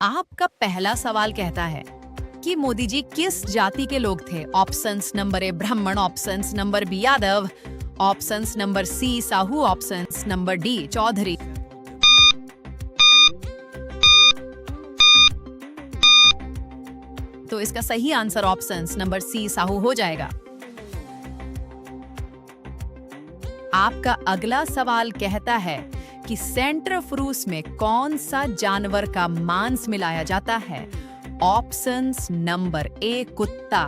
आपका पहला सवाल कहता है कि मोदी जी किस जाति के लोग थे। Options number A Brahman, options number B Yadav, options number C Sahu, options number D Chaudhary. तो इसका सही answer options number C Sahu हो जाएगा। आपका अगला सवाल कहता है कि सेंट्रीफ्यूज में कौन सा जानवर का मांस मिलाया जाता है। ऑप्शंस नंबर ए कुत्ता,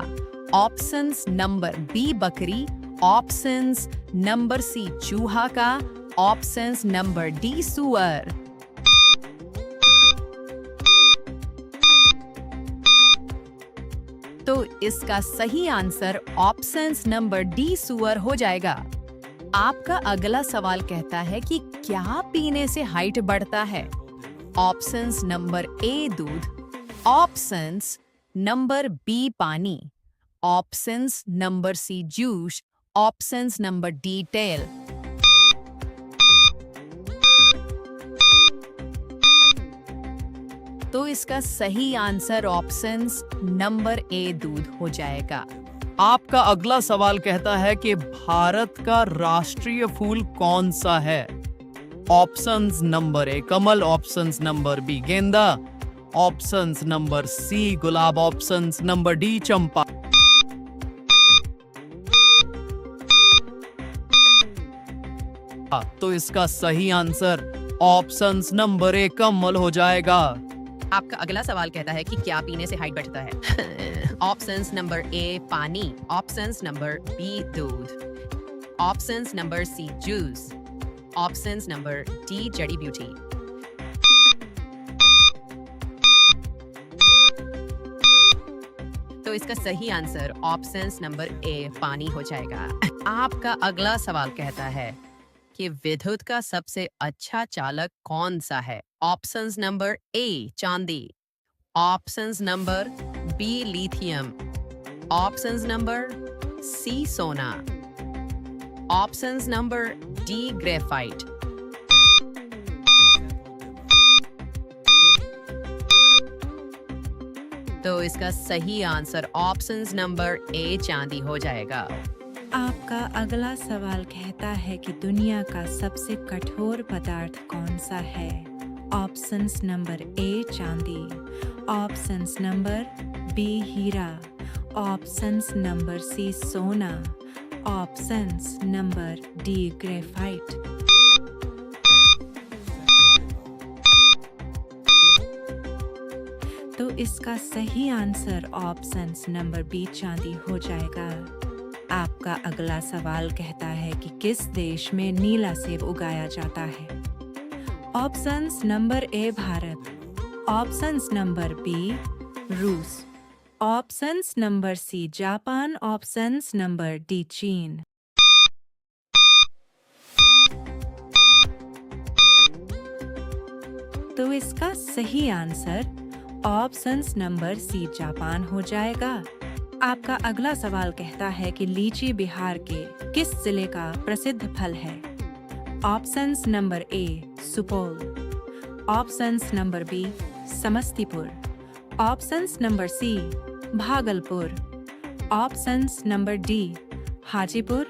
ऑप्शंस नंबर बी बकरी, ऑप्शंस नंबर सी चूहा का, ऑप्शंस नंबर डी सुअर। तो इसका सही आंसर ऑप्शंस नंबर डी सुअर हो जाएगा। आपका अगला सवाल कहता है कि क्या पीने से हाइट बढ़ता है। ऑप्शंस नंबर ए दूध, ऑप्शंस नंबर बी पानी, options number C juice, options number D तेल। तो इसका सही आंसर ऑप्शंस नंबर ए दूध हो जाएगा। आपका अगला सवाल कहता है कि भारत का राष्ट्रीय फूल कौन सा है। ऑप्शंस नंबर ए कमल, ऑप्शंस नंबर बी गेंदा, ऑप्शंस नंबर सी गुलाब, ऑप्शंस नंबर डी चंपा। तो इसका सही आंसर ऑप्शंस नंबर ए कमल हो जाएगा। आपका अगला सवाल कहता है कि क्या पीने से हाइट बढ़ता है। ऑप्शंस नंबर ए पानी, ऑप्शंस नंबर बी दूध, options number C juice, options number D जड़ी बूटी। तो इसका सही आंसर ऑप्शंस नंबर ए पानी हो जाएगा। आपका अगला सवाल कहता है कि विद्युत का सबसे अच्छा चालक कौन सा है। ऑप्शंस नंबर ए चांदी, options number B lithium, options number C सोना, ऑप्शंस नंबर डी ग्रेफाइट। तो इसका सही आंसर ऑप्शंस नंबर ए चांदी हो जाएगा। आपका अगला सवाल कहता है कि दुनिया का सबसे कठोर पदार्थ कौन सा है। ऑप्शंस नंबर ए चांदी, ऑप्शंस नंबर बी हीरा, ऑप्शंस नंबर सी सोना, ऑप्शंस नंबर डी ग्रेफाइट। तो इसका सही आंसर ऑप्शंस नंबर बी चांदी हो जाएगा। आपका अगला सवाल कहता है कि किस देश में नीला सेब उगाया जाता है। Options number A Bharat, options number B रूस, options number C Japan, options number D चीन। तो इसका सही answer options number C Japan हो जाएगा। आपका अगला सवाल कहता है कि लीची बिहार के किस जिले का प्रसिद्ध फल है। Options number A Supaul, options number B Samastipur, options number C Bhagalpur, options number D Hajipur.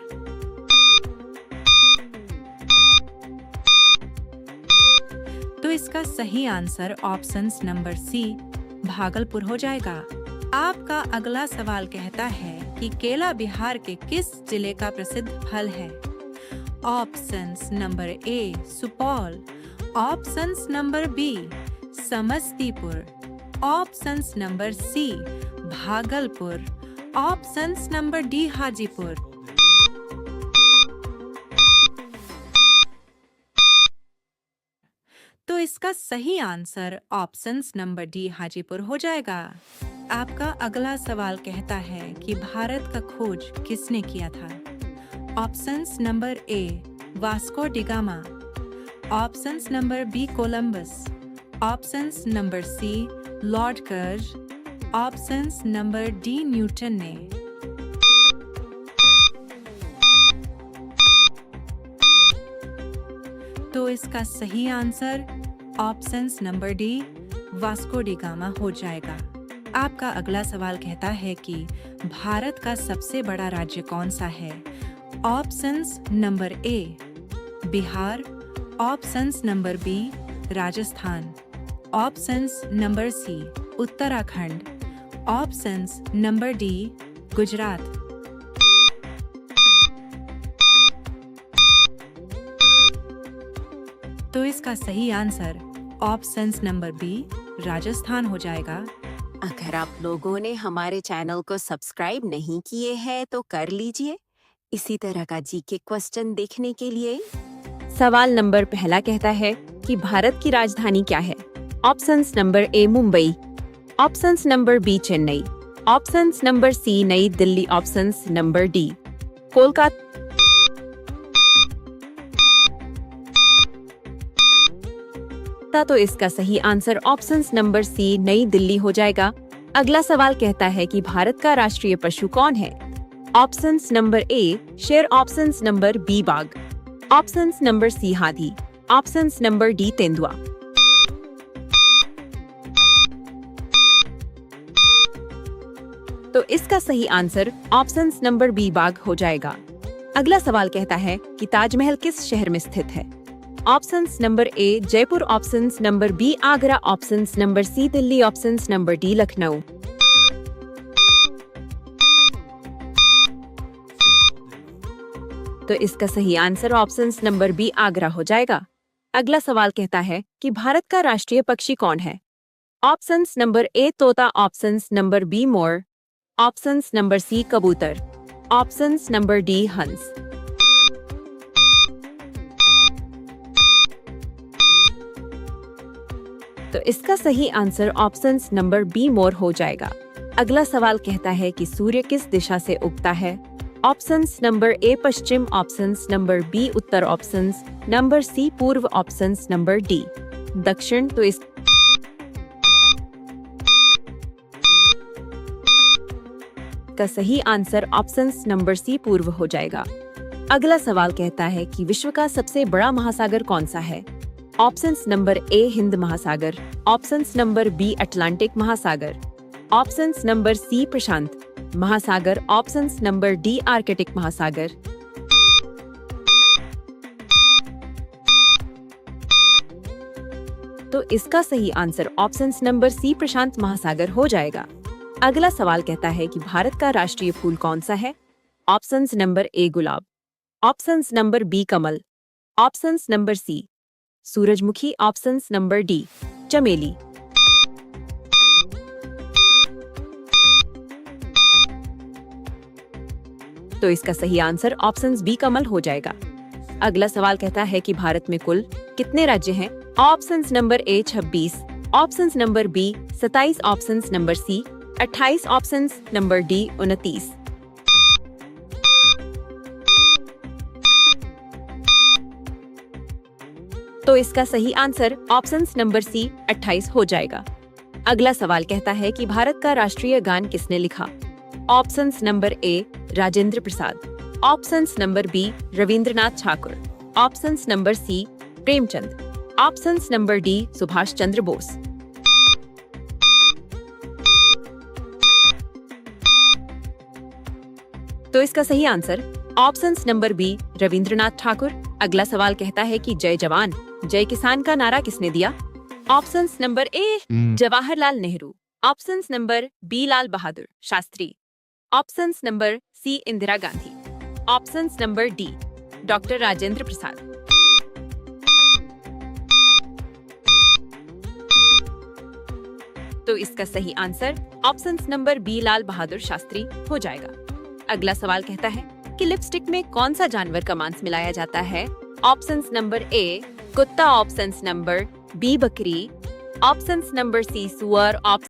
तो इसका सही answer options number C Bhagalpur हो जाएगा। आपका अगला सवाल कहता है कि केला बिहार के किस जिले का प्रसिद्ध फल है। Options number A Supaul, options number B Samastipur, options number C Bhagalpur, options number D Hajipur. तो इसका सही answer options number D Hajipur हो जाएगा। आपका अगला सवाल कहता है कि भारत का खोज किसने किया था। Options number A Vasco da Gama, options number B Columbus, options number C Lord Curzon, options number D Newton ने। तो इसका सही answer options number D Vasco da Gama हो जाएगा। आपका अगला सवाल कहता है कि भारत का सबसे बड़ा राज्य कौन सा है? Options number A Bihar, options number B Rajasthan, options number C Uttarakhand, options number D Gujarat. तो इसका सही answer options number B Rajasthan हो जाएगा। अगर आप लोगों ने हमारे चैनल को सब्सक्राइब नहीं किए हैं तो कर लीजिए इसी तरह का जीके क्वेश्चन देखने के लिए। सवाल नंबर पहला कहता है कि भारत की राजधानी क्या है? Options number A Mumbai, options number B Chennai, options number C New Delhi, options number D Kolkata. तो इसका सही answer options number C New Delhi हो जाएगा। अगला सवाल कहता है कि भारत का राष्ट्रीय पशु कौन है? ऑप्शंस नंबर ए शेर, ऑप्शंस नंबर बी बाघ, ऑप्शंस नंबर सी हाथी, ऑप्शंस नंबर डी तेंदुआ। तो इसका सही आंसर ऑप्शंस नंबर बी बाघ हो जाएगा। अगला सवाल कहता है कि ताजमहल किस शहर में स्थित है? Options number A Jaipur, options number B Agra, options number C Delhi, options number D Lucknow. तो इसका सही answer options number B Agra हो जाएगा। अगला सवाल कहता है कि भारत का राष्ट्रीय पक्षी कौन है? ऑप्शंस नंबर ए तोता, ऑप्शंस नंबर बी मोर, ऑप्शंस नंबर सी कबूतर, ऑप्शंस नंबर डी हंस। तो इसका सही आंसर ऑप्शंस नंबर बी मोर हो जाएगा। अगला सवाल कहता है कि सूर्य किस दिशा से उगता है? ऑप्शंस नंबर ए पश्चिम, ऑप्शंस नंबर बी उत्तर, ऑप्शंस नंबर सी पूर्व, ऑप्शंस नंबर डी दक्षिण। तो इस का सही आंसर ऑप्शंस नंबर सी पूर्व हो जाएगा। अगला सवाल कहता है कि विश्व का सबसे बड़ा महासागर कौन सा है? ऑप्शंस नंबर ए हिंद महासागर, ऑप्शंस नंबर बी अटलांटिक महासागर, ऑप्शंस नंबर सी प्रशांत महासागर, ऑप्शंस नंबर डी आर्कटिक महासागर। तो इसका सही आंसर ऑप्शंस नंबर सी प्रशांत महासागर हो जाएगा। अगला सवाल कहता है कि भारत का राष्ट्रीय फूल कौन सा है? ऑप्शंस नंबर ए गुलाब, ऑप्शंस नंबर बी कमल, ऑप्शंस नंबर सी सूरजमुखी, ऑप्शंस नंबर डी चमेली। तो इसका सही आंसर ऑप्शंस बी कमल हो जाएगा। अगला सवाल कहता है कि भारत में कुल कितने राज्य हैं? Options number A 26, options number B 27, options number C 28, options number D 29। तो इसका सही आंसर ऑप्शंस नंबर सी 28 हो जाएगा। अगला सवाल कहता है कि भारत का राष्ट्रीय गान किसने लिखा? Options number A Rajendra Prasad, options number B Rabindranath Thakur, options number C Premchand, options number D Subhash Chandra Bose. तो इसका सही answer options number B Rabindranath Thakur. अगला सवाल कहता है कि जय जवान जय किसान का नारा किसने दिया? Options number A Jawaharlal Nehru, options number B Lal Bahadur Shastri, options number C Indira Gandhi, options number D doctor Rajendra Prasad. तो इसका सही answer options number B Lal Bahadur Shastri हो जाएगा। अगला सवाल कहता है कि लिपस्टिक में कौन सा जानवर का मांस मिलाया जाता है? ऑप्शंस नंबर ए कुत्ता, ऑप्शंस नंबर बी बकरी, ऑप्शंस नंबर सी सुअर,